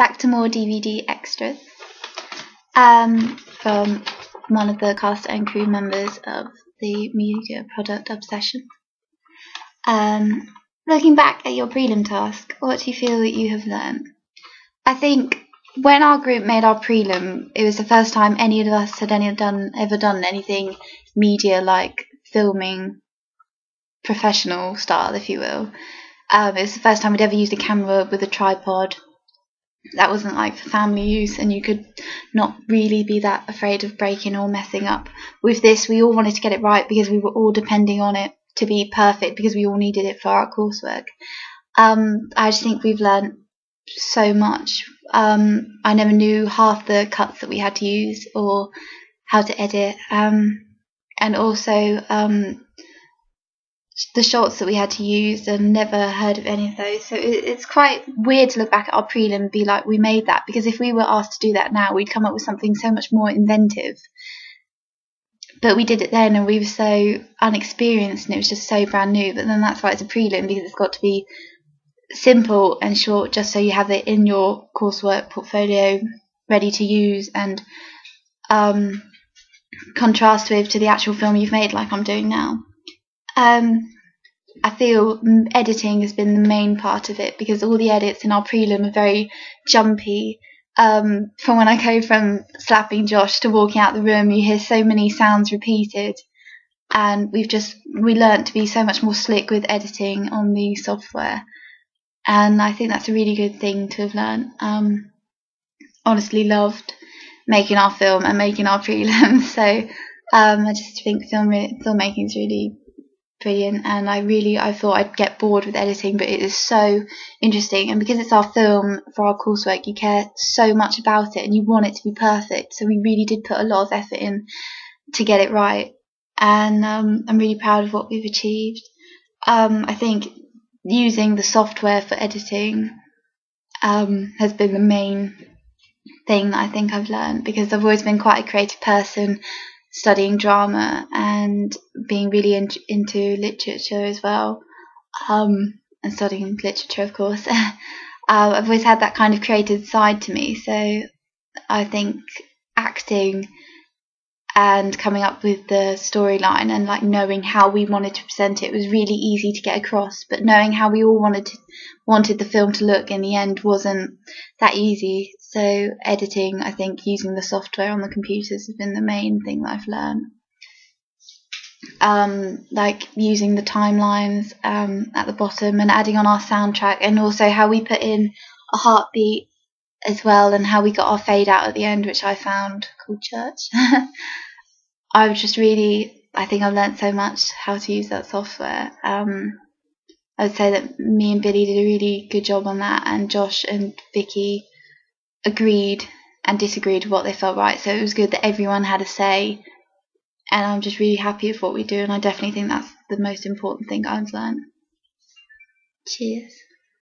back to more DVD extras from one of the cast and crew members of the Media Product Obsession. Looking back at your prelim task, what do you feel that you have learned? I think when our group made our prelim, it was the first time any of us had ever done anything media, like filming, professional style, if you will. It was the first time we'd ever used a camera with a tripod. That wasn't like for family use, and you could not really be that afraid of breaking or messing up. With this, we all wanted to get it right because we were all depending on it to be perfect, because we all needed it for our coursework. I just think we've learned so much. I never knew half the cuts that we had to use or how to edit, and also the shots that we had to use, and never heard of any of those. So it's quite weird to look back at our prelim and be like, we made that, because if we were asked to do that now, we'd come up with something so much more inventive. But we did it then, and we were so unexperienced, and it was just so brand new. But then that's why it's a prelim, because it's got to be simple and short, just so you have it in your coursework portfolio ready to use, and contrast with to the actual film you've made, like I'm doing now. I feel editing has been the main part of it, because all the edits in our prelim are very jumpy. From when I go from slapping Josh to walking out the room, you hear so many sounds repeated, and we learnt to be so much more slick with editing on the software, and I think that's a really good thing to have learnt. Honestly loved making our film and making our prelim, so I just think filmmaking is really brilliant, and I thought I'd get bored with editing, but it is so interesting, and because it's our film for our coursework, you care so much about it and you want it to be perfect, so we really did put a lot of effort in to get it right, and I'm really proud of what we've achieved. I think using the software for editing has been the main thing that I think I've learned, because I've always been quite a creative person, studying drama and being really into literature as well, and studying literature, of course. I've always had that kind of creative side to me, so I think acting and coming up with the storyline and like knowing how we wanted to present it was really easy to get across, but knowing how we all wanted the film to look in the end wasn't that easy. So editing, I think using the software on the computers has been the main thing that I've learned. Like using the timelines at the bottom and adding on our soundtrack, and also how we put in a heartbeat as well, and how we got our fade out at the end, which I found called Church. I think I've learned so much how to use that software. I would say that me and Billy did a really good job on that, and Josh and Vicky agreed and disagreed with what they felt right, so it was good that everyone had a say, and I'm just really happy with what we do, and I definitely think that's the most important thing I've learned. Cheers.